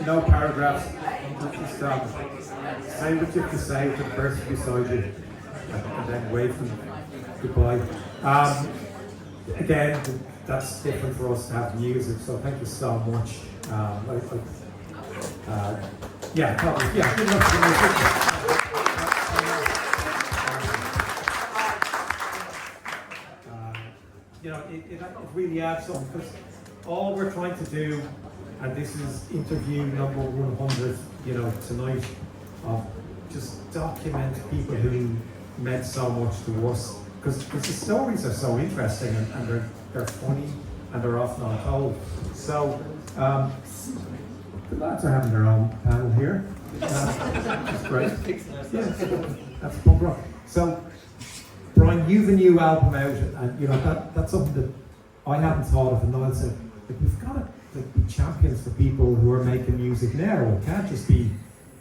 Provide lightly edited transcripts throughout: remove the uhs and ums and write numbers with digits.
no paragraphs. Just say what you have to say to the person beside you, and then wave them goodbye. Again, that's different for us to have music, so thank you so much. Yeah, good luck to the music. It really adds something, because all we're trying to do, and this is interview number 100, tonight, just document people who meant so much to us, because the stories are so interesting, and they're funny, and they're often untold. So, the lads are having their own panel here. That's great. Yeah, that's punk rock. So, Brian, you've a new album out, and that's something that I hadn't thought of, and Niall said, we've got to be champions for people who are making music now. It can't just be,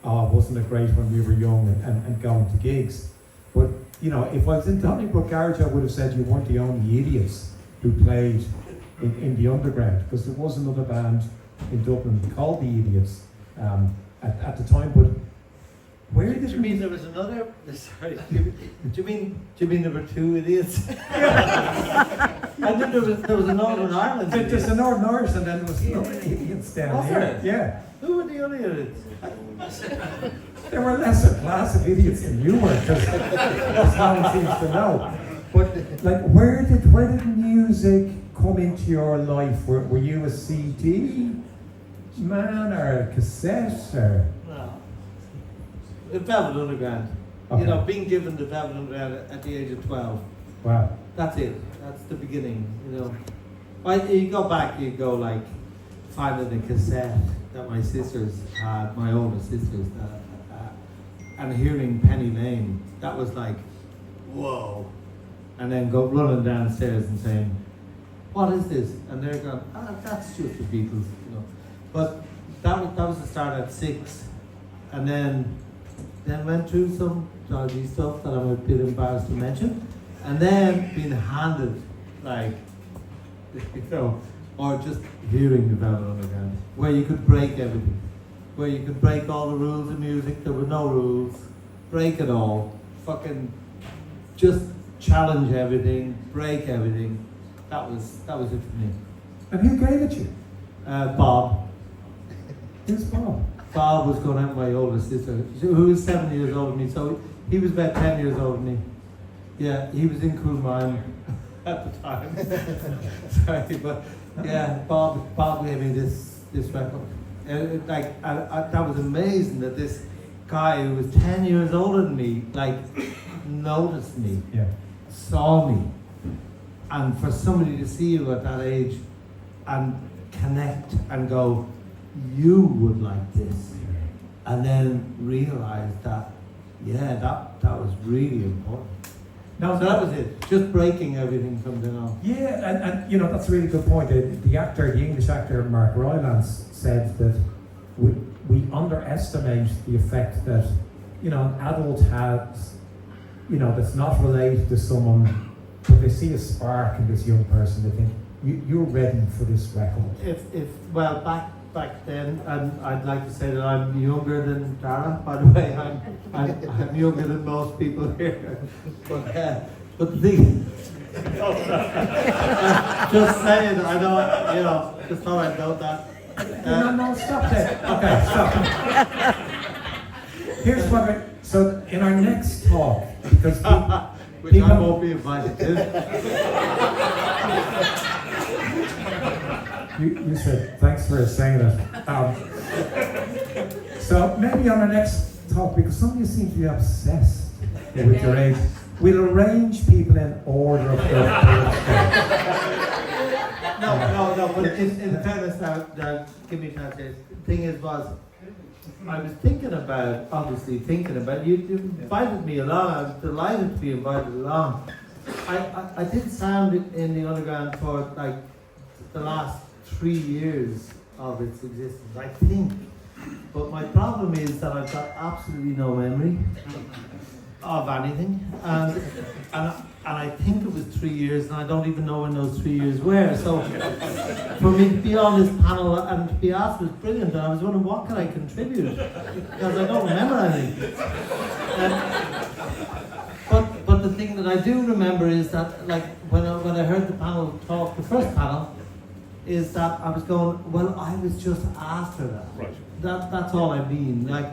wasn't it great when we were young and going to gigs. But, if I was in Donnybrook Garage, I would have said you weren't the only idiots who played in the underground, because there was another band in Dublin called the Idiots at the time. But where did you mean there was another? Sorry, do you mean there were two idiots? I think there was a Northern Ireland. There's a Northern Irish, and then there was idiots down here. Yeah. Who were the other idiots? There were lesser class of idiots than you were, because that's no one seems to know. But where did music come into your life? Were you a CD man or a cassette or? No. The Velvet Underground. Okay. Being given the Velvet Underground at the age of 12. Wow. That's it. That's the beginning. You go back, you go finding the cassette that my sisters had, my older sisters, and hearing Penny Lane. That was whoa. And then go running downstairs and saying, what is this? And they're going, that's just the Beatles, But that was the start at 6. And then went through some dodgy stuff that I'm a bit embarrassed to mention. And then being handed, or just hearing the Velvet Underground, where you could break everything. Where you could break all the rules of music, there were no rules. Break it all. Fucking just challenge everything, break everything. That was it for me. And who gave it you? Bob. Who's Bob? Bob was going out with my older sister, who was 7 years older than me, so he was about 10 years older than me. Yeah, he was in Colm at the time. Sorry, but yeah, Bob gave me this record. That was amazing that this guy who was 10 years older than me, noticed me, saw me. And for somebody to see you at that age and connect and go, you would like this, and then realize that, that was really important. So that was it, just breaking everything from then on. Yeah, and that's a really good point. The English actor Mark Rylance said that we underestimate the effect that an adult has, that's not related to someone, but they see a spark in this young person. They think you're ready for this record. Back then, and I'd like to say that I'm younger than Daragh. By the way, I'm younger than most people here. But the thing, just saying, I know, just thought I'd note that. No, stop there. Okay, stop. Here's what so in our next talk, because which I won't be invited to. You said, thanks for saying that. So maybe on our next talk, because some of you seem to be obsessed with your age, we'll arrange people in order of their birthday. No, but in fairness now, give me a chance here. The thing was, I was obviously thinking about, you invited me along, I was delighted to be invited along. I did sound in the underground for the last 3 years of its existence, I think. But my problem is that I've got absolutely no memory. of anything, and I think it was 3 years, and I don't even know when those 3 years were. So for me to be on this panel and to be asked was brilliant, and I was wondering what can I contribute, because I don't remember anything. But the thing that I do remember is that, like, when I heard the panel talk, the first panel, is that I was going, well, I was just after that. Right. That's all I mean. Like,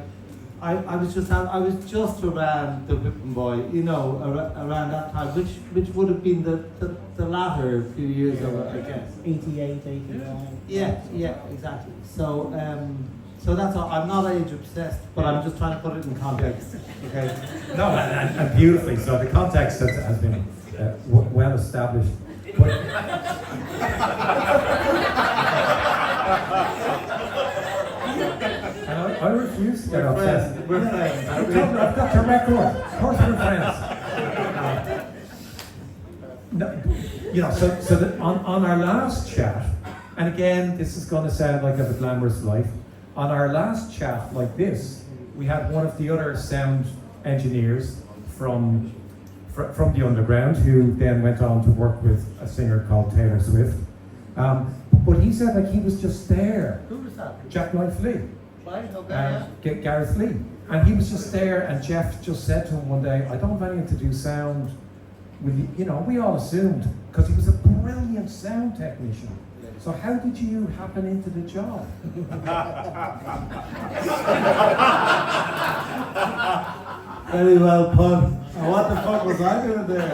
I was just around the Whipping Boy, you know, around that time, which would have been the latter few years of it, I guess. 88, 89. Yeah, exactly. So that's all. I'm not age obsessed, but I'm just trying to put it in context. Okay. No, and beautifully. So the context has been well established. But I refuse to get obsessed. We're friends. I've got your record. Of course we're friends. No, you know, so on our last chat, and again, this is going to sound like I have a glamorous life. On our last chat like this, we had one of the other sound engineers from the underground, who then went on to work with a singer called Taylor Swift. But he said, like, he was just there. Who was that? Jack Knight Lee. Right, okay. Gareth Lee. And he was just there, and Jeff just said to him one day, I don't have anything to do sound with you. You know, we all assumed, because he was a brilliant sound technician. So how did you happen into the job? Very well put. And what the fuck was I doing there?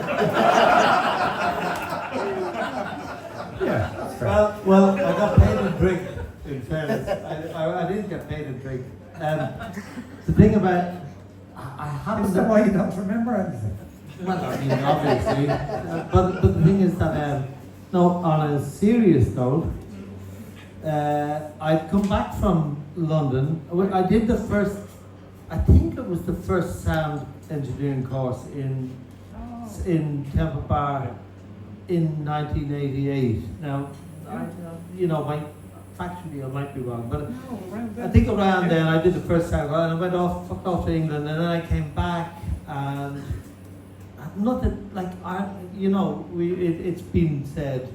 Yeah, that's fair. Well, I got paid in drink, in fairness. I didn't get paid in drink. The thing about, I happened Is to... that why you don't remember anything? Well, I mean, obviously. But the thing is that, no, on a serious note, I'd come back from London. I did the first, I think it was the first sound engineering course in Temple Bar in 1988. Now, my factually I might be wrong, but I think around then I did the first sound course, and I went off to England, and then I came back, and nothing, like, it's been said,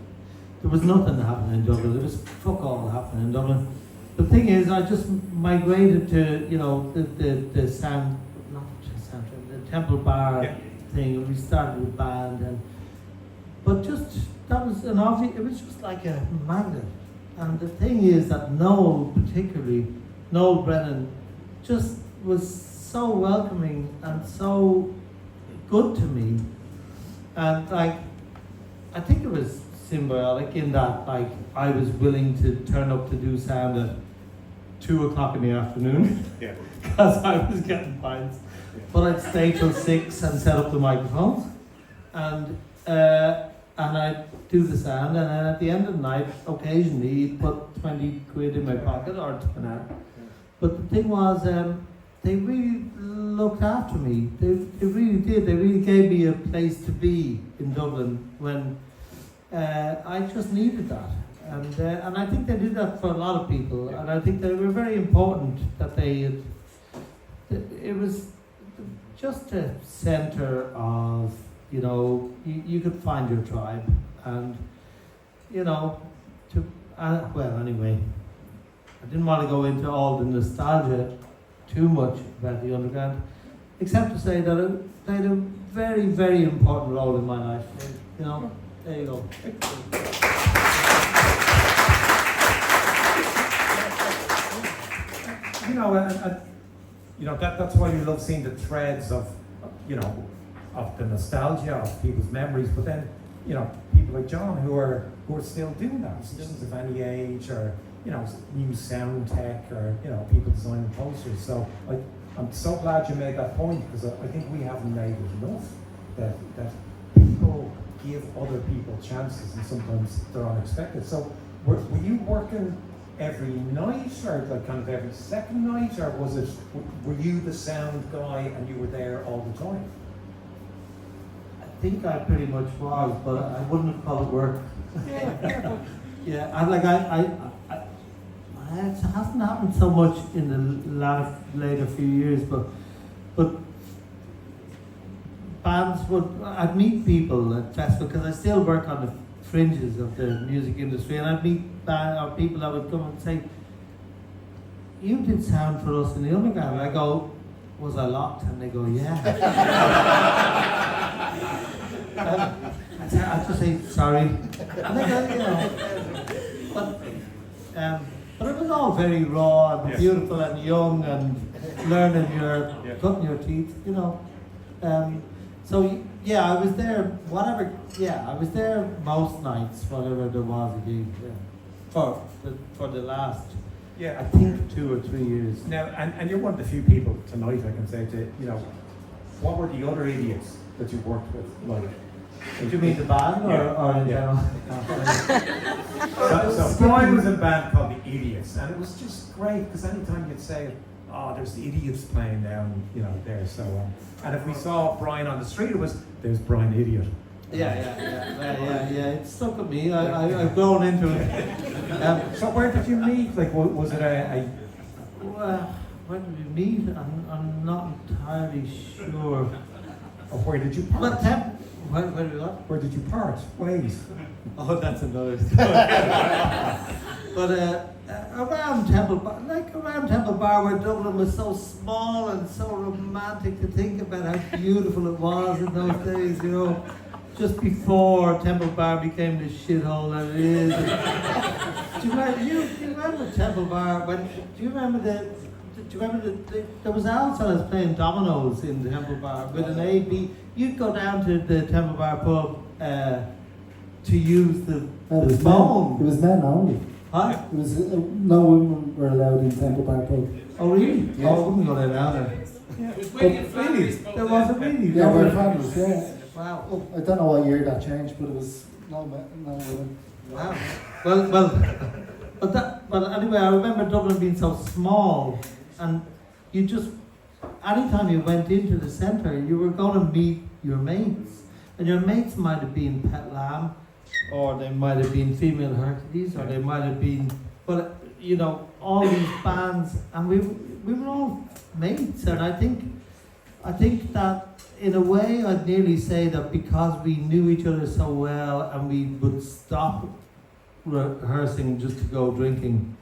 there was nothing happening in Dublin. There was fuck all happening in Dublin. The thing is, I just migrated to, the sound, not just sound, the Temple Bar thing, and we started with band, but just, that was an obvious, it was just like a magnet. And the thing is that Noel Brennan, just was so welcoming and so good to me. And, like, I think it was symbiotic in that, like, I was willing to turn up to do sound at 2 o'clock in the afternoon, because I was getting pints. But I'd stay till 6 and set up the microphones, and I'd do the sound, and then at the end of the night, occasionally, he'd put 20 quid in my pocket, or 10. But the thing was, they really looked after me. They really did. They really gave me a place to be in Dublin when I just needed that. And I think they did that for a lot of people. And I think they were very important that it was just a centre of, you could find your tribe. And, anyway, I didn't want to go into all the nostalgia too much about the underground, except to say that it played a very, very important role in my life. There you go. That's why we love seeing the threads of the nostalgia of people's memories. But then, people like John who are still doing that, students of any age, or new sound tech, or people designing posters. So I'm so glad you made that point, because I think we haven't made it enough that people give other people chances, and sometimes they're unexpected. So were you working every night, or like kind of every second night, or were you the sound guy and you were there all the time? I think I pretty much was, but I wouldn't have called it work. Yeah, it hasn't happened so much in the later few years, but bands I'd meet people at festivals, because I still work on the fringes of the music industry, and I'd meet or people that would come and say, "You did sound for us in the underground." I go, "Was I locked?" And they go, "Yeah." I just say sorry, and they go, but it was all very raw and beautiful and young and learning cutting your teeth, So I was there. I was there most nights, whatever there was a gig. For the last, I think 2 or 3 years. Now, and you're one of the few people tonight I can say to what were the other idiots that you worked with like? Do you mean the band or in general? So Brian was in a band called The Idiots, and it was just great because anytime you'd say, "Oh, there's the Idiots playing down, there." So, and if we saw Brian on the street, there's Brian Idiot. Yeah. It stuck with me. I've grown into it. So where did you meet? Like, was it Well, where did we meet? I'm not entirely sure. Or where did you part? Where did you part ways? Oh, that's another story. But around Temple Bar, where Dublin was so small and so romantic, to think about how beautiful it was in those days, just before Temple Bar became the shithole that it is. Do you remember Temple Bar? Do you remember there was Al fellas playing dominoes in the Temple Bar with an A-B. You'd go down to the Temple Bar pub to use the phone. It was men only. Huh? It was no women were allowed in Temple Bar pub. Oh really? Yes. Oh, I wouldn't go there now then. It was waiting for Really? There wasn't really? Yeah, we're families, yeah. Wow. Oh, I don't know what year that changed, but it was no women. Wow. Well, but anyway, I remember Dublin being so small, and you just, anytime you went into the centre, you were going to meet your mates, and your mates might have been Pet Lamb, or they might have been Female Hercules, or they might have been, but all these bands, and we were all mates, and I think that in a way I'd nearly say that because we knew each other so well, and we would stop rehearsing just to go drinking,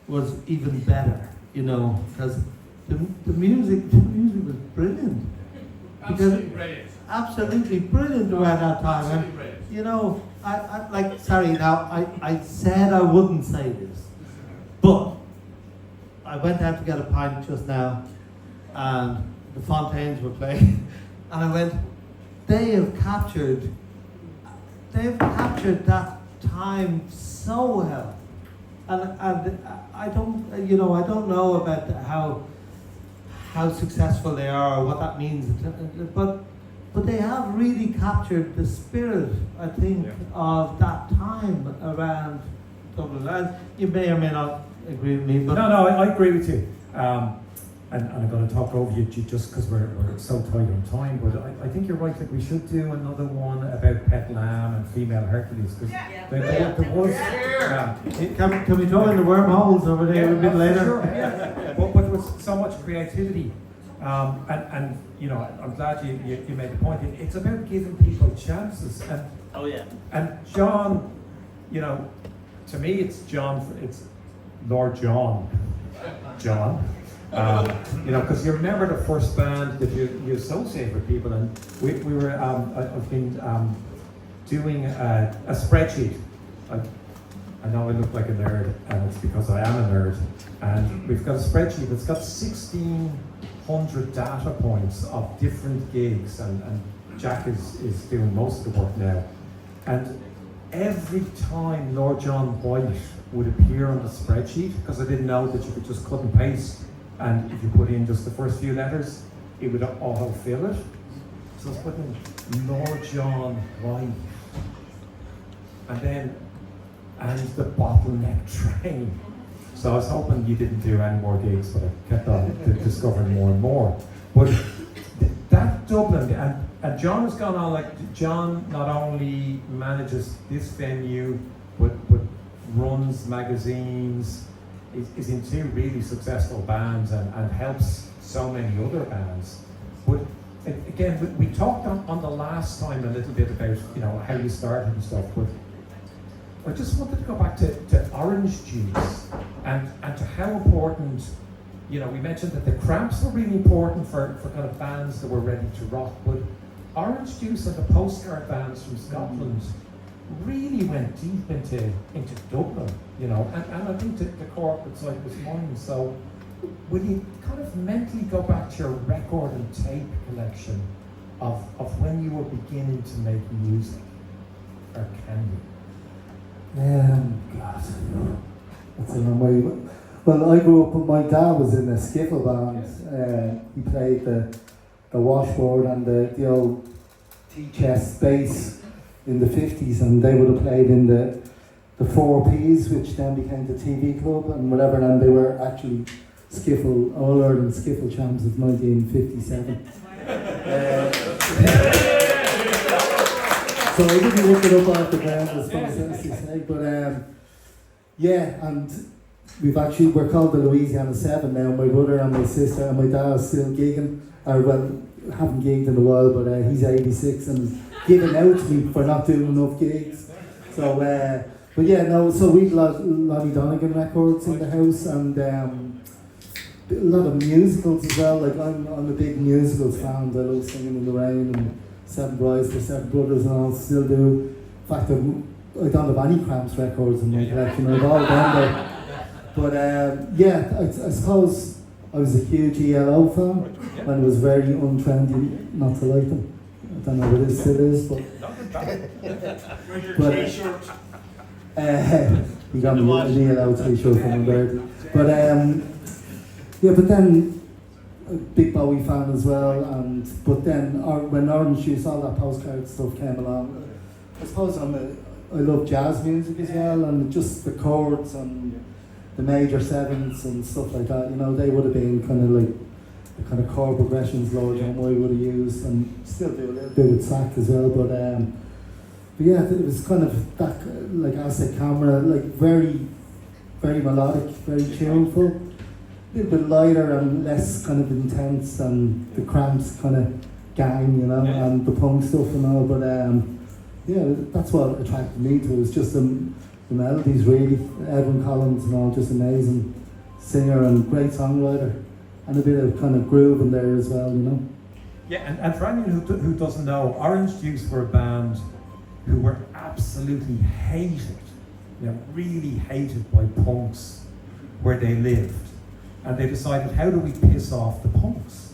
was even better, because the music was brilliant. Absolutely brilliant around that time. Absolutely brilliant. I said I wouldn't say this, but I went out to get a pint just now, and the Fontaines were playing, and I went, they've captured that time so well, and I don't know about how successful they are or what that means, but they have really captured the spirit, I think, of that time around Dublin. And you may or may not agree with me, but No, I agree with you. And I'm going to talk over you just because we're so tight on time, but I think you're right, like we should do another one about Pet Lamb and Female Hercules, because there was... can we throw in the wormholes over there a bit later? Sure, but there was so much creativity, and I'm glad you made the point. It's about giving people chances, and John, to me it's Lord John. Because you remember the first band that you associate with people, and we were I've been doing a spreadsheet. I know I look like a nerd, and it's because I am a nerd. And we've got a spreadsheet that's got 1,600 data points of different gigs, and Jack is doing most of the work now. And every time Lord John White would appear on the spreadsheet, because I didn't know that you could just cut and paste, and if you put in just the first few letters, it would auto-fill it. So I was putting Lord John White, and the Bottleneck Train. So I was hoping you didn't do any more gigs, but I kept on discovering more and more. But that Dublin, and John has gone on, like, John not only manages this venue, but runs magazines, is in 2 really successful bands, and helps so many other bands. But it again, we talked on the last time a little bit about, you know, how you started and stuff, but I just wanted to go back to orange juice and to how important, you know, we mentioned that the cramps were really important for kind of bands that were ready to rock, but orange juice and the postcard bands from Scotland really went deep into Dublin, you know, and I think the corporate side was mine. So will you kind of mentally go back to your record and tape collection of when you were beginning to make music, or can you? God, that's a long way. Well, I grew up, my dad was in a skiffle band. He played the washboard and the old T-chest bass in the 50s, and they would have played in the 4Ps, which then became the TV club and whatever, and they were actually skiffle, All Ireland skiffle champs of 1957. So I didn't look it up off the ground, as to say, but yeah, and we're called the Louisiana 7 now. My brother and my sister and my dad are still gigging, or well, haven't gigged in a while, but he's 86 and giving out to me for not doing enough gigs. So, but yeah, no, so we'd Lonnie Donegan records in the house, and a lot of musicals as well. Like I'm a big musicals fan. I love Singing in the Rain and Seven Brides for Seven Brothers, and I'll still do. In fact, I don't have any Cramps records in my collection. I've all done there. But yeah, I suppose I was a huge ELO fan when it was very untrendy not to like them. I don't know what it still is, but he got me an ELO t-shirt from my birthday. But yeah, but then a big Bowie fan as well, but then when Orange Juice, all that postcard stuff came along, I suppose I love jazz music as well, and just the chords and the major sevenths and stuff like that, you know, they would have been kind of like the kind of chord progressions Lord John Moy would have used, and still do a little bit with sack as well, but yeah, it was kind of that, like Aztec Camera, like very, very melodic, very tuneful, a little bit lighter and less kind of intense than the Cramps kind of gang, you know, and the punk stuff and all, but yeah, that's what attracted me to it. It was just the melodies, really. Edwin Collins and all, just amazing singer and great songwriter, and a bit of kind of groove in there as well, you know. Yeah, and for anyone who doesn't know, Orange Juice were a band who were absolutely hated, you know, really hated by punks where they lived. And they decided, how do we piss off the punks?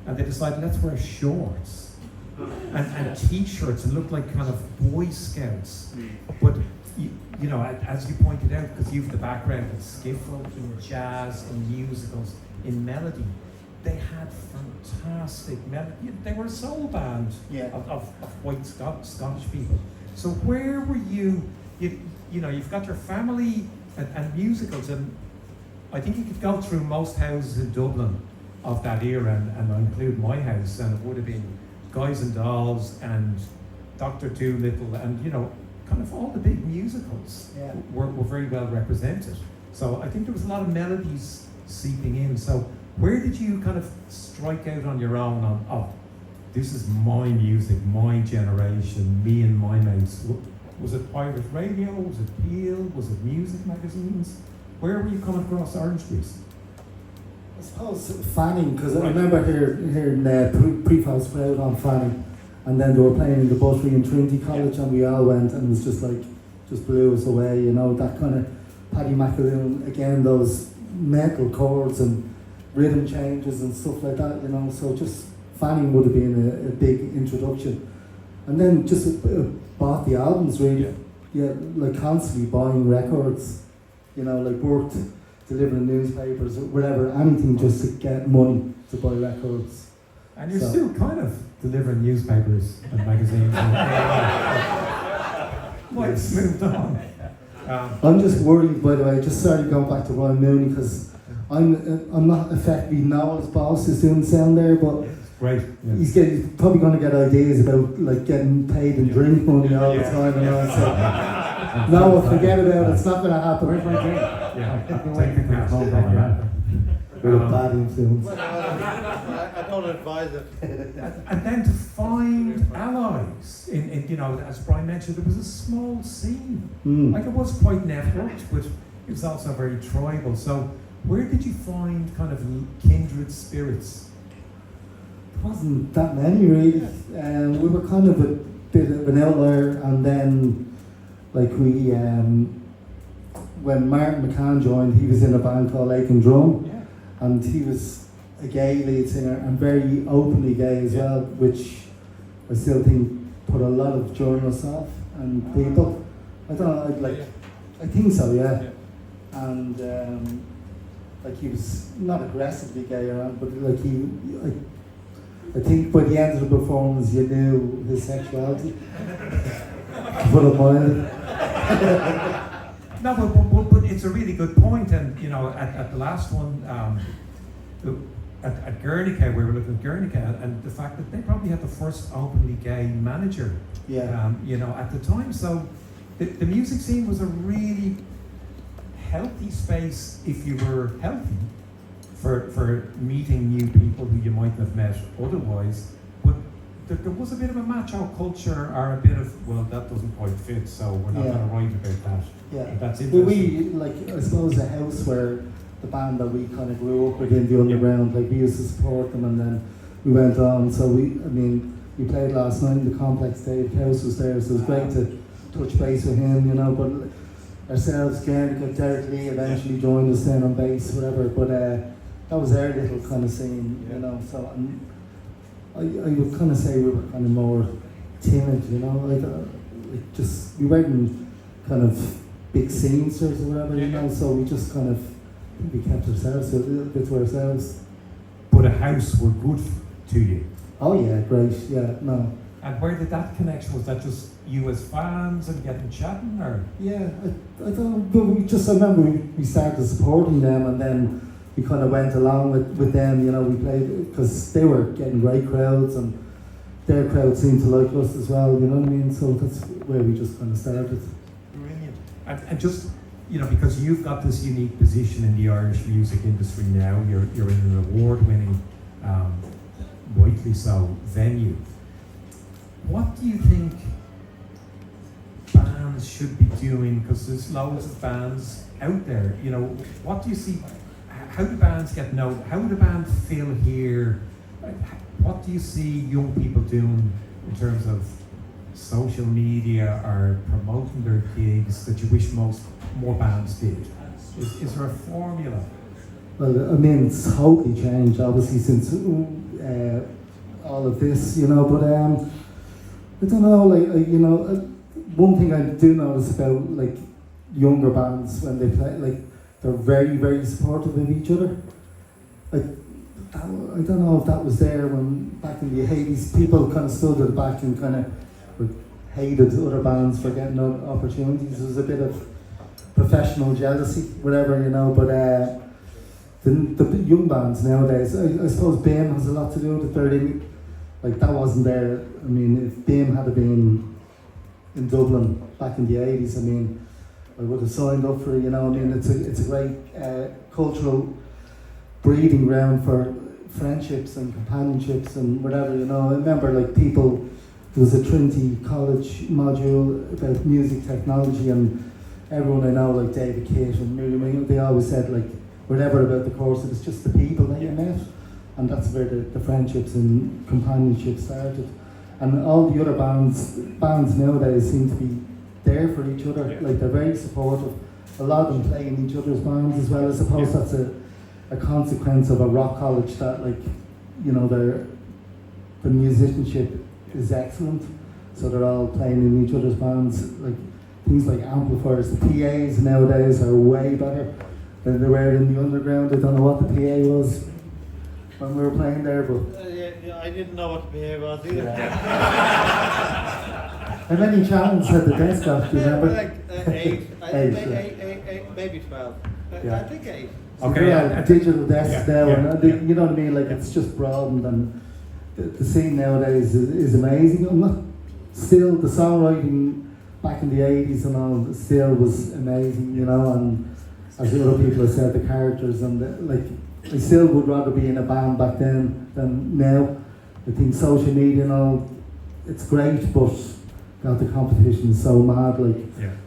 And they decided, let's wear shorts and t-shirts and look like kind of Boy Scouts. But you know, as you pointed out, because you've the background in skiffle, in jazz, in musicals, in melody, they had fantastic melody. They were a soul band of white Scottish people. So where were you? You know, you've got your family and musicals, and I think you could go through most houses in Dublin of that era, and I include my house, and it would have been Guys and Dolls and Dr. Dolittle, and you know, kind of all the big musicals were very well represented. So I think there was a lot of melodies seeping in. So where did you kind of strike out on your own on, oh, this is my music, my generation, me and my mates? Was it pirate radio? Was it Peel? Was it music magazines? Where were you coming across Orange Juice? I suppose Fanning, because I remember hearing pre-post crowd on Fanning, and then they were playing in the Buttery in Trinity College, and we all went, and it was just blew us away, you know, that kind of Paddy McAloon, again, those mental chords and rhythm changes and stuff like that, you know, so just Fanning would have been a big introduction. And then just bought the albums, really, like constantly buying records, you know, like worked delivering newspapers or whatever, anything just to get money to buy records. And you're still kind of delivering newspapers and magazines. What's moved on? I'm just worried, by the way, I just started going back to Ryan Mooney, because I'm not effectively Noel's boss is doing sound there, but great. Yeah. He's probably going to get ideas about like getting paid in drink money all the time and all. So no, forget about it. It's not going to happen. Where's my drink? Yeah, take the cash. We're a bad influence. I don't advise it. And then to find allies in you know, as Brian mentioned, there was a small scene. Like it was quite networked, but it was also very tribal. So where did you find kind of kindred spirits? There wasn't that many really. We were kind of a bit of an outlier, and then like we, when Martin McCann joined, he was in a band called Lake and Drum, and he was a gay lead singer and very openly gay as well, which I still think put a lot of journalists off and people. I don't know, I think so, yeah. And like he was not aggressively gay around, but like I think by the end of the performance you knew his sexuality. To put it mildly. No, but it's a really good point, and you know, at the last one, at Guernica, we were looking at Guernica, and the fact that they probably had the first openly gay manager, you know, at the time. So the music scene was a really healthy space if you were healthy for meeting new people who you mightn't have met otherwise. But there was a bit of a macho culture, or a bit of, well, that doesn't quite fit, so we're not going to write about that. Yeah, that's but interesting. we, like, I suppose the house where the band that we kind of grew up with in the underground, like we used to support them, and then we went on. So we played last night in the Complex. Dave House was there, so it was great to touch base with him, you know. But ourselves, Guernica, Derek Lee eventually joined us then on bass, whatever. But that was our little kind of scene, you know. So I would kind of say we were kind of more timid, you know, like just we weren't in kind of big scenes or whatever, you know. So we just kind of, we kept ourselves a little bit to ourselves. But a house were good to you. Oh yeah, great, yeah, no. And where did that connection, was that just you as fans and getting chatting, or? Yeah, I don't know, but I remember we started supporting them, and then we kind of went along with them, you know. We played, because they were getting great crowds, and their crowd seemed to like us as well, you know what I mean? So that's where we just kind of started. Brilliant. And just, you know, because you've got this unique position in the Irish music industry now, you're in an award-winning, rightly so, venue. What do you think bands should be doing? Because there's loads of bands out there, you know. What do you see? How do bands get known? How would a band feel here? What do you see young people doing in terms of social media or promoting their gigs that you wish more bands did? Is there a formula? Well, I mean, it's totally changed, obviously, since all of this, you know, but I don't know, like, you know, one thing I do notice about, like, younger bands when they play, like, they're very, very supportive of each other. Like, I don't know if that was there when, back in the 80s, people kind of stood at the back and kind of hated other bands for getting opportunities. There was a bit of professional jealousy, whatever, you know, but the young bands nowadays, I suppose BAME has a lot to do with it. Like, that wasn't there. I mean, if BAME had been in Dublin back in the 80s, I mean, I would have signed up for it, you know. I mean, it's a great cultural breeding ground for friendships and companionships and whatever, you know. I remember, like, people, there was a Trinity College module about music technology, and everyone I know, like David Kitt and Miriam, they always said, like, whatever about the course, it was just the people that you met, and that's where the friendships and companionship started. And all the other bands nowadays seem to be there for each other. Like, they're very supportive. A lot of them play in each other's bands as well. I suppose that's a consequence of a rock college that, like, you know, the musicianship is excellent, so they're all playing in each other's bands. Like, things like amplifiers, the PAs nowadays are way better than they were in the underground. I don't know what the PA was when we were playing there, but I didn't know what the PA was either. how many channels had the desk off, do you remember? Like 8. Eight, Maybe 12. Yeah. I think 8. Okay, yeah, digital desks now, and yeah. you know what I mean? Like, it's just broadened, and the scene nowadays is amazing. I'm not, still, the songwriting back in the 80s and all still was amazing, you know, and as the other people have said, the characters and I still would rather be in a band back then than now. I think social media and all, it's great, but God, the competition is so mad. Like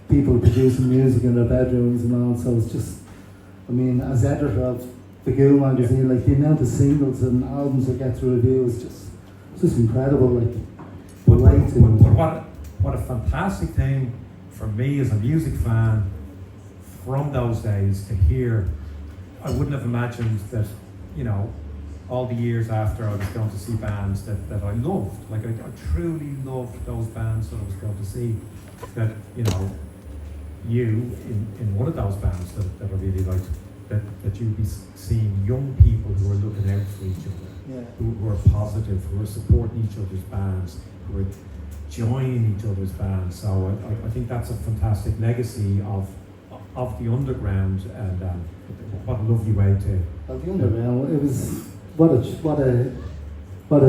people producing music in their bedrooms and all. So it's just, I mean, as editor of the Goo magazine, like the amount of singles and albums that get to review is just incredible. Like, but what a fantastic thing for me as a music fan from those days to hear. I wouldn't have imagined that, you know, all the years after I was going to see bands that I loved. Like I truly loved those bands that I was going to see. That, you know, you in one of those bands that I really liked, that you'd be seeing young people who are looking out for each other, who are positive, who are supporting each other's bands, who are joining each other's bands. So I think that's a fantastic legacy of the underground, and what a lovely way to. Well, the underground, it was what a childhood, well,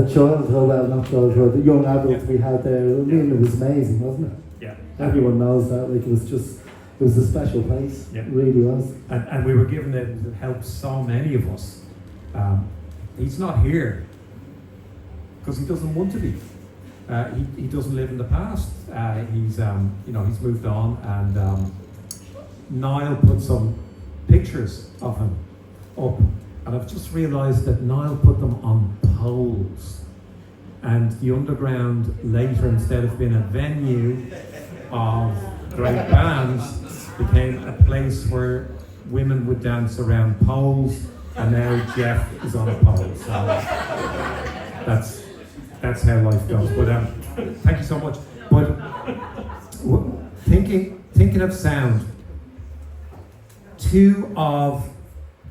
not childhood, the young adult we had there. I mean, it was amazing, wasn't it? Yeah. Everyone knows that. Like, it was a special place. Yeah. It really was. And we were given it helped so many of us. He's not here because he doesn't want to be. He doesn't live in the past. He's moved on, and Niall put some pictures of him up, and I've just realised that Niall put them on poles, and the underground later, instead of being a venue of great bands, became a place where women would dance around poles, and now Jeff is on a pole. So that's how life goes. But thank you so much. But thinking of sound, two of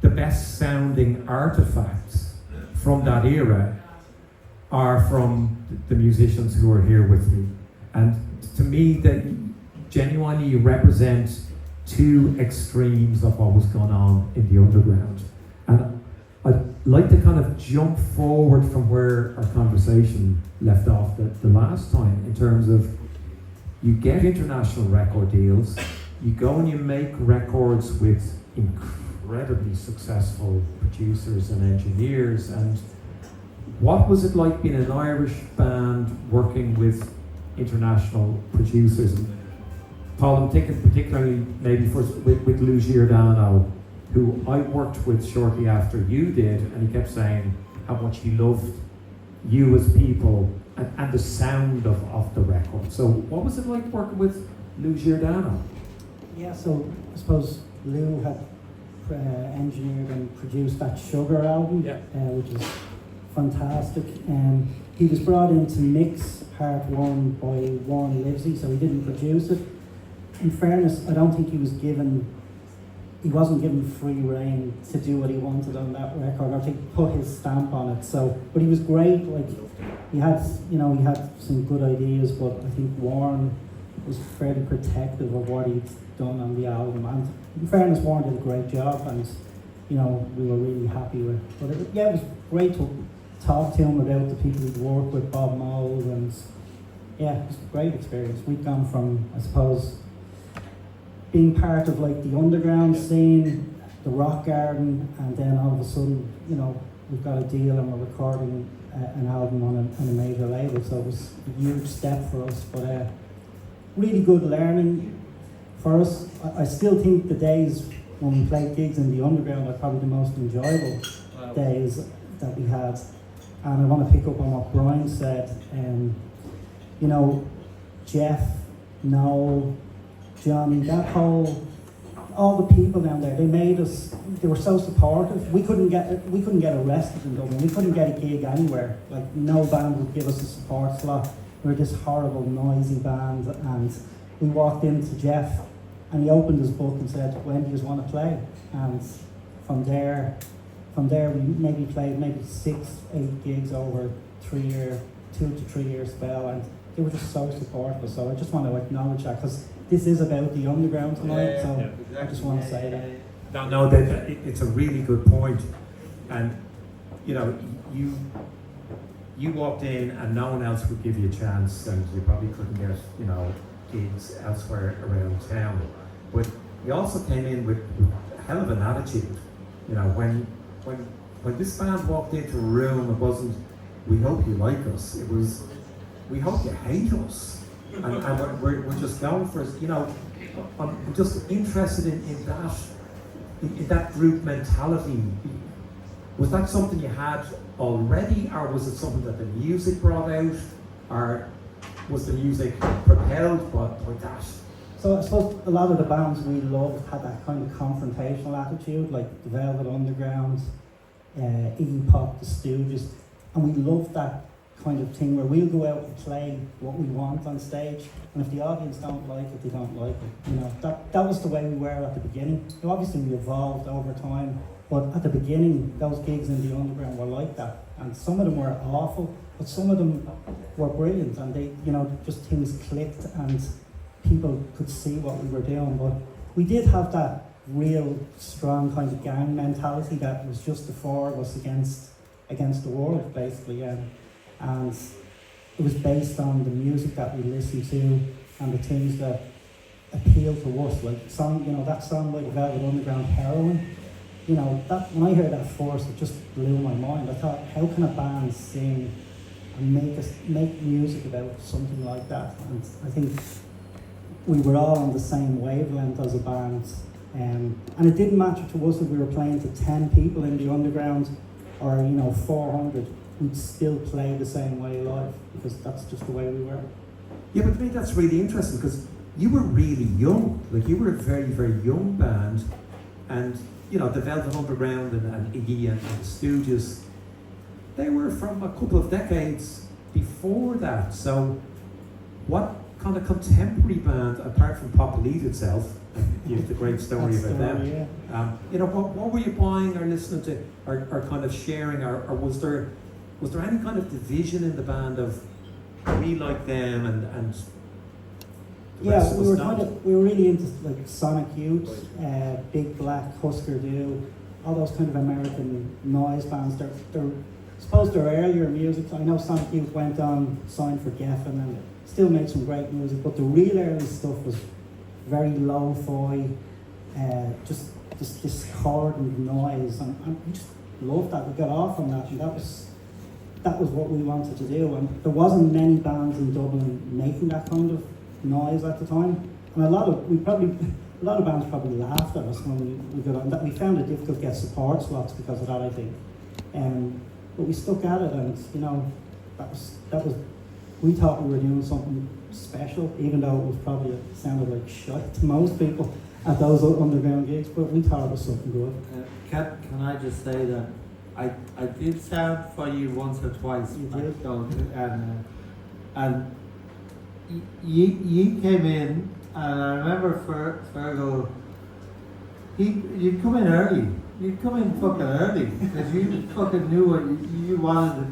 the best sounding artifacts from that era are from the musicians who are here with me. And to me, that genuinely represent two extremes of what was going on in the underground. And I'd like to kind of jump forward from where our conversation left off the last time, in terms of you get international record deals, you go and you make records with incredibly successful producers and engineers. And what was it like being an Irish band working with international producers? And Paul, I'm thinking particularly maybe first with Lou Giordano, who I worked with shortly after you did, and he kept saying how much he loved you as people and the sound of the record. So what was it like working with Lou Giordano? Yeah, so I suppose Lou had engineered and produced that Sugar album, which is fantastic. He was brought in to mix part one by Warren Livesey, so he didn't produce it. In fairness, I don't think he wasn't given free rein to do what he wanted on that record, or to put his stamp on it. So, but he was great. Like, he had some good ideas, but I think Warren was fairly protective of what he'd done on the album. And in fairness, Warren did a great job, and we were really happy with it. But it was great to talk to him about the people he'd worked with, Bob Mould, and it was a great experience. We'd gone from, I suppose, being part of like the underground scene, the rock garden, and then all of a sudden, we've got a deal and we're recording an album on a major label. So it was a huge step for us, but really good learning for us. I still think the days when we played gigs in the underground are probably the most enjoyable days that we had. And I want to pick up on what Brian said. Jeff, Noel, Johnny, all the people down there, they were so supportive. We couldn't get arrested in Dublin. We couldn't get a gig anywhere. Like, no band would give us a support slot. We were this horrible, noisy band, and we walked into Jeff, and he opened his book and said, "When do you want to play?" And from there we maybe played 6-8 gigs over 2 to 3 year spell, and they were just so supportive. So I just want to acknowledge that, because this is about the underground tonight, so I just want to say that. No, it's a really good point. And, you walked in and no one else would give you a chance, and you probably couldn't get, gigs elsewhere around town. But you also came in with a hell of an attitude. When when this band walked into a room, it wasn't, we hope you like us, it was, we hope you hate us. And we're just going for it, you know. I'm just interested in that group mentality. Was that something you had already, or was it something that the music brought out, or was the music propelled by that? So I suppose a lot of the bands we loved had that kind of confrontational attitude, like the Velvet Underground, Iggy Pop, the Stooges, and we loved that kind of thing where we'll go out and play what we want on stage, and if the audience don't like it, they don't like it. You know, that was the way we were at the beginning. Now, obviously we evolved over time, but at the beginning, those gigs in the underground were like that, and some of them were awful, but some of them were brilliant, and they, you know, just things clicked and people could see what we were doing. But we did have that real strong kind of gang mentality that was just the four of us against the world, basically, and it was based on the music that we listened to and the things that appealed to us, like song, you know, that song like Velvet Underground, Heroin. You know, that when I heard that first, it just blew my mind. I thought, how can a band sing and make music about something like that? And I think we were all on the same wavelength as a band, and it didn't matter to us if we were playing to 10 people in the underground or, you know, 400. We'd still play the same way live because that's just the way we were. Yeah, but to me that's really interesting because you were really young. Like, you were a very, very young band, and you know, the Velvet Underground and Iggy and the Stooges, they were from a couple of decades before that. So what kind of contemporary band, apart from Pop Elite itself, you have the great story about them, yeah. you know, what were you buying or listening to or kind of sharing, or was there any kind of division in the band of we like them and the rest of we us were don't? we were really into like Sonic Youth, Big Black, Husker Du, all those kind of American noise bands. They're I suppose their earlier music. I know Sonic Youth went on, signed for Geffen, and still made some great music. But the real early stuff was very lo-fi, just this discordant noise, and we just loved that. We got off on that, and that was what we wanted to do. And there wasn't many bands in Dublin making that kind of noise at the time, and a lot of bands probably laughed at us when we got on that. We found it difficult to get support slots because of that, I think. But we stuck at it, and you know, that was we thought we were doing something special, even though it was probably sounded like shite to most people at those underground gigs. But we thought it was something good. Can I just say that I did sound for you once or twice. You did? And you came in, and I remember Fergal, you'd come in early. You'd come in fucking early, because you fucking knew what you wanted.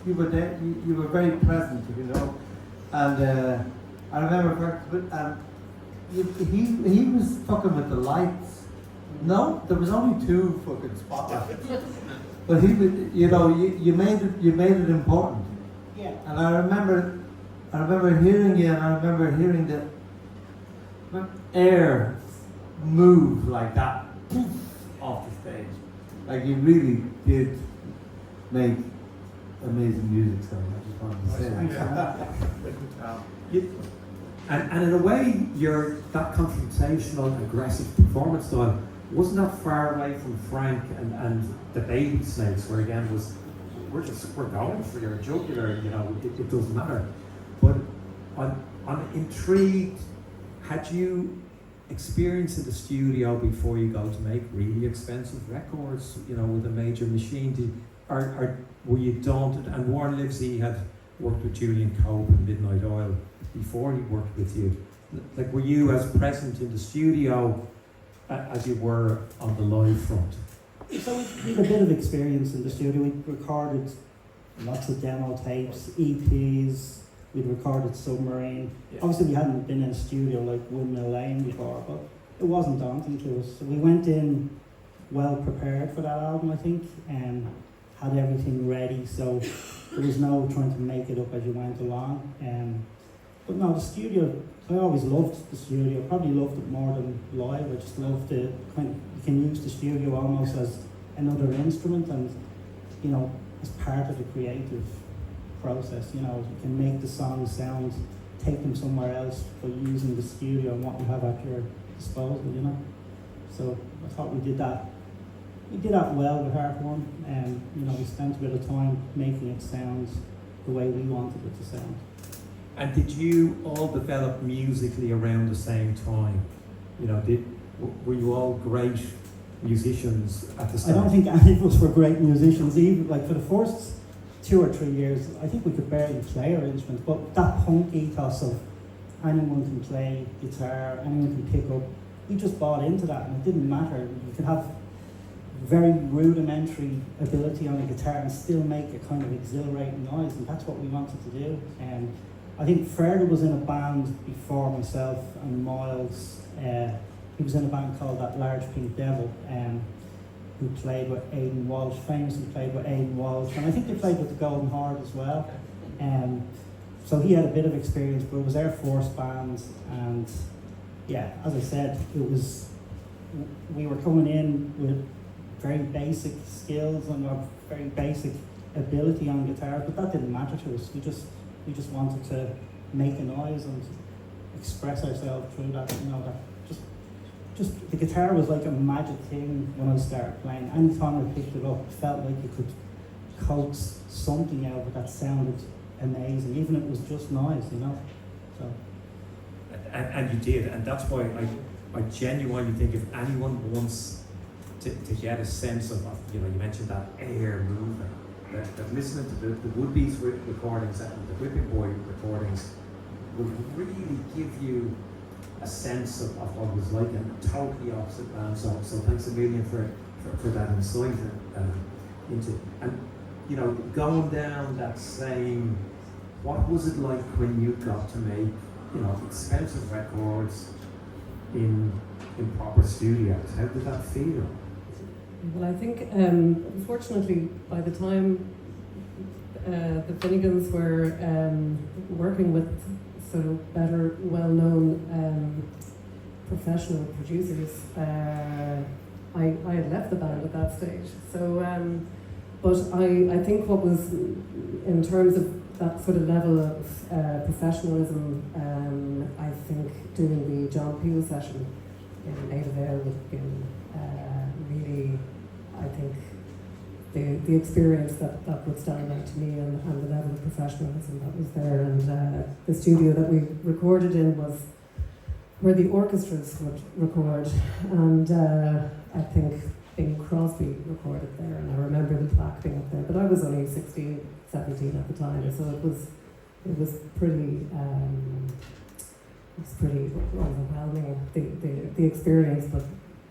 You were there, you were very present, you know. And I remember he was fucking with the lights. No, there was only 2 fucking spots. But he would, you know, you made it important. Yeah. And I remember hearing you, and I remember hearing the air move like that, poof, off the stage. Like, you really did make amazing music, so I just wanted to say that. And in a way, that confrontational, aggressive performance style wasn't that far away from Frank and the Babysnakes, where again we're going for your jugular, you know, it doesn't matter. But I'm intrigued. Had you experience in the studio before you go to make really expensive records, you know, with a major machine? Or were you daunted? And Warren Livesey had worked with Julian Cope and Midnight Oil before he worked with you. Like, were you as present in the studio as you were on the live front? So we had a bit of experience in the studio. We recorded lots of demo tapes, EPs. We'd recorded Submarine. Yeah. Obviously, we hadn't been in a studio like Windmill Lane before, but it wasn't daunting to us. So we went in well prepared for that album, I think, and had everything ready. So there was no trying to make it up as you went along. But no, the studio, I always loved the studio. Probably loved it more than live. I just loved it. You can use the studio almost as another instrument, and you know, as part of the creative process, you know, you can make the songs sound, take them somewhere else by using the studio and what you have at your disposal, you know. So I thought we did that. We did that well with Harp One, and you know, we spent a bit of time making it sound the way we wanted it to sound. And did you all develop musically around the same time? You know, were you all great musicians at the I start? don't think any of us were great musicians, even like for the first 2 or 3 years. I think we could barely play our instrument, but that punk ethos of anyone can play guitar, anyone can pick up, we just bought into that, and it didn't matter. You could have very rudimentary ability on a guitar and still make a kind of exhilarating noise, and that's what we wanted to do. And I think Ferret was in a band before myself and Miles. He was in a band called That Large Pink Devil, who played with Aidan Walsh, famously played with Aidan Walsh, and I think they played with the Golden Horde as well. So he had a bit of experience, but it was their first band, and yeah, as I said, we were coming in with very basic skills and a very basic ability on guitar, but that didn't matter to us. We just wanted to make a noise and express ourselves through that, you know, that just the guitar was like a magic thing when I started playing. Anytime I picked it up, it felt like you could coax something out of it that sounded amazing, even if it was just noise, you know. So. And you did, and that's why I genuinely think if anyone wants to get a sense of, you know, you mentioned that air movement, that listening to the Woodbeats recordings and the Whipping Boy recordings will really give you a sense of what it was like, and totally opposite band. So thanks a million for that insight into, and you know, going down that same, what was it like when you got to make, you know, expensive records in proper studios? How did that feel? Well, I think unfortunately by the time the Finnegans were working with sort of better, well-known professional producers, I had left the band at that stage. So, but I think what was, in terms of that sort of level of professionalism, I think doing the John Peel session in Maida Vale would have been really, I think, the experience that would stand out to me, and the level of professionalism that was there. And the studio that we recorded in was where the orchestras would record, and I think Bing Crosby recorded there, and I remember the plaque being up there, but I was only 16, 17 at the time, so it was pretty overwhelming, the experience, but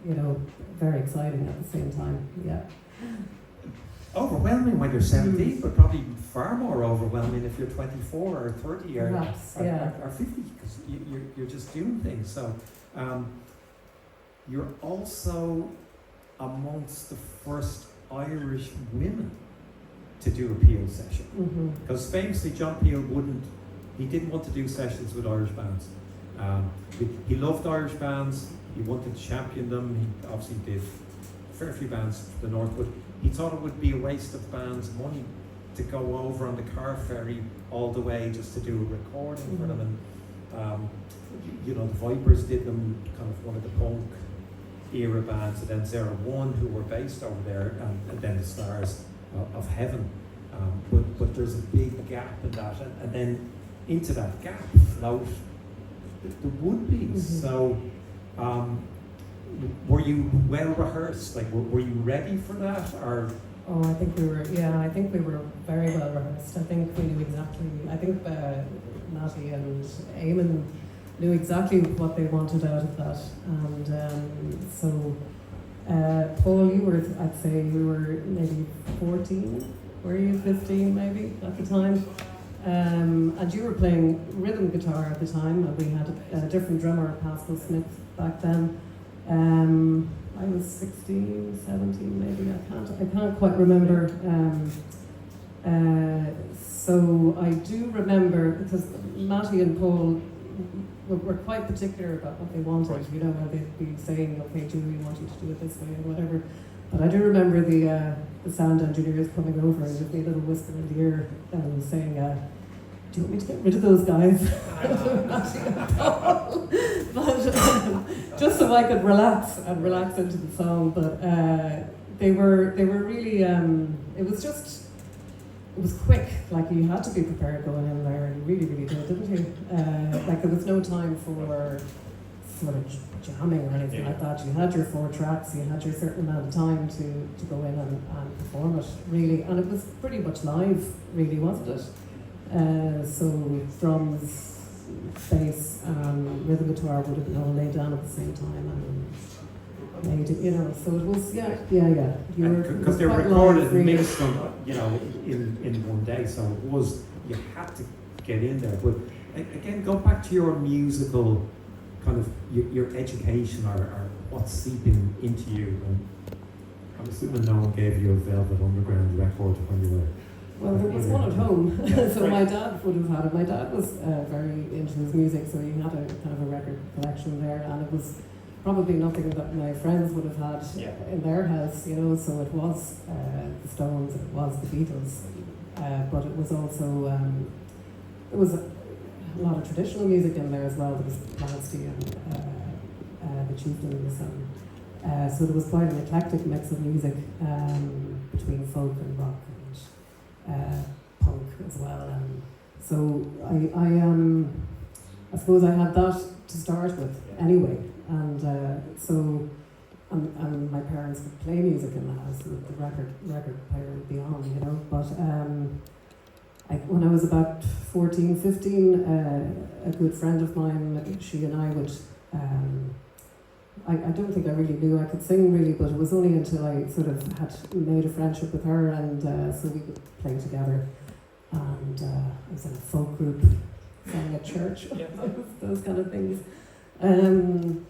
you know, very exciting at the same time. Yeah. Overwhelming when you're 17, but probably far more overwhelming if you're 24 or 30 or, Perhaps, or 50, because you're just doing things. So you're also amongst the first Irish women to do a Peel session. Because famously John Peel didn't want to do sessions with Irish bands. He loved Irish bands, he wanted to champion them, he obviously did a fair few bands to the north, but he thought it would be a waste of bands' money to go over on the car ferry all the way just to do a recording for them. And you know, the Vipers did them, kind of one of the punk era bands, and then Zero One, who were based over there, and then the Stars of Heaven. But there's a big gap in that, and then into that gap float the Woodbeats. So were you well rehearsed? Like, were you ready for that, or? Oh, I think we were very well rehearsed. I think we knew exactly, I think Matty and Eamon knew exactly what they wanted out of that. And so, Paul, I'd say you were maybe 14, were you 15 maybe at the time? And you were playing rhythm guitar at the time, and we had a different drummer, Pascal Smith, back then. I was 16, 17 maybe, I can't quite remember. So I do remember, because Matty and Paul were quite particular about what they wanted, you know, they'd be saying, okay, Julie, we want you to do it this way, or whatever. But I do remember the sound engineers coming over and with me a little whisper in the ear and saying, do you want me to get rid of those guys? But just so I could relax into the song. But they were really, it was quick. Like, you had to be prepared going in there, and you really did, didn't you? Like, there was no time for sort of jamming or anything like that. You had your 4 tracks, you had your certain amount of time to go in and perform it, really. And it was pretty much live, really, wasn't it? So drums, bass, and rhythm guitar would have been all laid down at the same time, and made it, you know. So it was, yeah. Because they were quite recorded live, and really. mixed them, you know, in one day. So it was, you had to get in there. But again, go back to your musical kind of your education or what's seeping into you. And I'm assuming no one gave you a Velvet Underground record when you were. Well, there was one at home, Yeah, so right. my dad would have had it. My dad was very into his music, so he had a kind of a record collection there, and it was probably nothing that my friends would have had in their house, you know. So it was the Stones, it was the Beatles, but it was also there was a lot of traditional music in there as well. There was Majesty and the Chieftains, and so there was quite an eclectic mix of music between folk and rock. Punk as well, and so I suppose I had that to start with anyway, and so and my parents could play music in the house with the record player would be on, you know. But when I was about 14, 15, a good friend of mine, she and I would. I don't think I really knew I could sing really, but it was only until I sort of had made a friendship with her, and so we would play together. And I was in a folk group, sang at church, those kind of things. And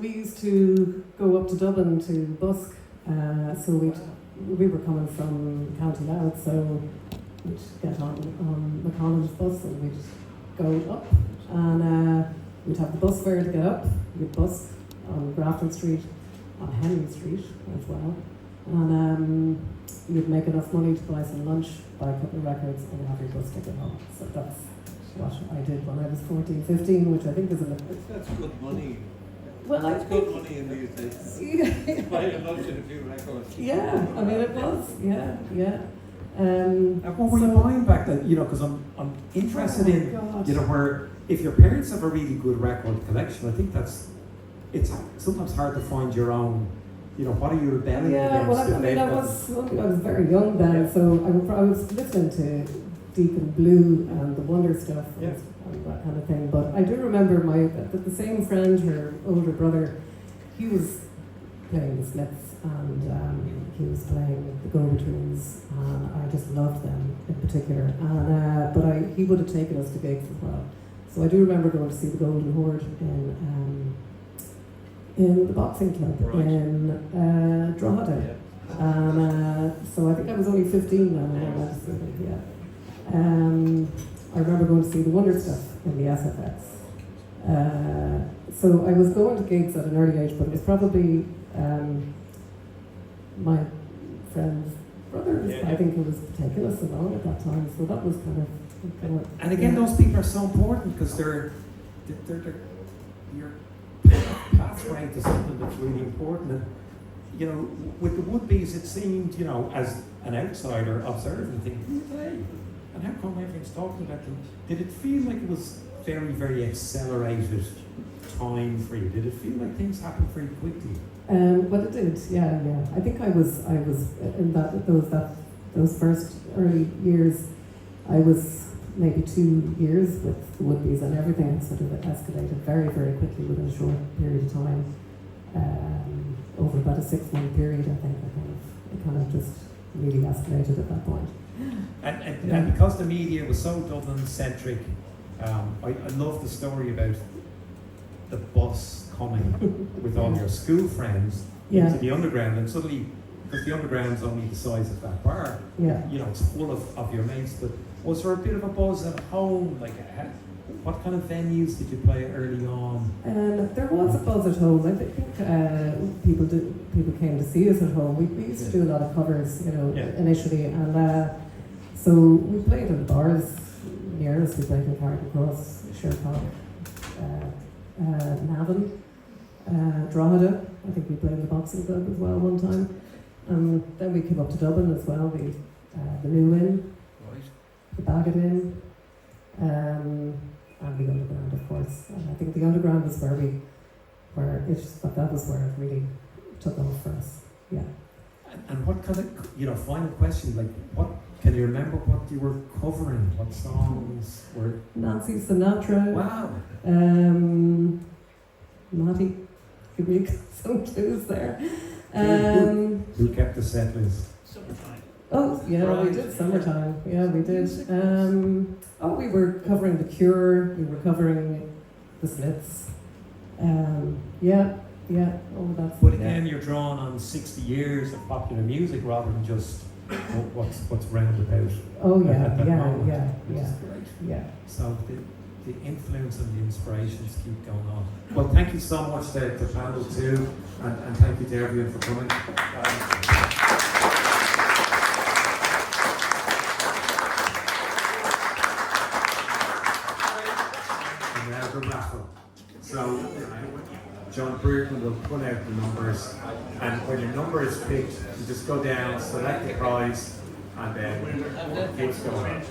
we used to go up to Dublin to busk. So we were coming from County Louth, so we'd get on McDonnell's bus and we'd go up, and we'd have the bus fare to get up. We'd busk on Grafton Street, on Henry Street as well, and you'd make enough money to buy some lunch, buy a couple of records, and have your bus ticket home. So that's what I did when I was 14, 15, which I think is That's good money. well, That's good money in these days. Yeah. Buy a lunch and a few records. Yeah, I mean it was, yeah. And what were you buying back then? You know, because I'm interested in, God. you know, where if your parents have a really good record collection, I think it's sometimes hard to find your own. You know, what are you rebelling Yeah, against? well, I was very young then, so I was listening to Deacon Blue and the Wonder Stuff and that kind of thing. But I do remember the same friend, her older brother, he was playing the Smiths, and he was playing the Go-Betweens, and I just loved them in particular. And but he would have taken us to gigs as well. So I do remember going to see the Golden Horde in the boxing club in Drogheda. And so I think I was only 15 then when I went to see it, I remember going to see the Wonder Stuff in the SFX. So I was going to gigs at an early age, but it was probably my friend's brothers, I think, who was taking us along at that time. So that was kind of And again, those people are so important because they're your pathway to something that's really important. And, you know, with the Woodbees, it seemed, you know, as an outsider observing, thinking, who are they? And how come everyone's talking about them? Did it feel like it was very, very accelerated time for you? Did it feel like things happened very quickly? Well, it did, yeah. I think I was in those first early years. I was maybe 2 years with the Woodbees, and everything had sort of escalated very, very quickly within a short period of time. Over about a 6-month period, I think it kind of just really escalated at that point. And because the media was so Dublin-centric, I love the story about the bus coming with all your school friends into the underground, and suddenly, because the underground's only the size of that bar, you know, it's full of your mates. But was there a bit of a buzz at home? Like, what kind of venues did you play early on? There was a buzz at home. I think people came to see us at home. We used to do a lot of covers, initially, and so we played in bars near us. We played in Carrick Cross, Shercock, Navan, Drogheda. I think we played in the Boxing Club as well one time. Then we came up to Dublin as well. The New Inn, the Bagot Inn, and the Underground, of course. And I think the Underground was that was where it really took off for us. Yeah. And what kind of, final question, like, what can you remember what you were covering? What songs were? Nancy Sinatra. Wow. Matty, give me some clues there. Who kept the set list? Summertime. Oh, yeah, Right. we did Summertime. Yeah, we did. We were covering The Cure. We were covering The Smiths. Yeah. All that's. But again, you're drawn on 60 years of popular music rather than just what's round about. Oh yeah, at that moment, yeah. which is great. Yeah. So the influence and the inspirations keep going on. Well, thank you so much to panel too, and thank you to everyone for coming. And now the raffle. So John Brereton will pull out the numbers, and when your number is picked, you just go down, select the prize, and then it keeps going.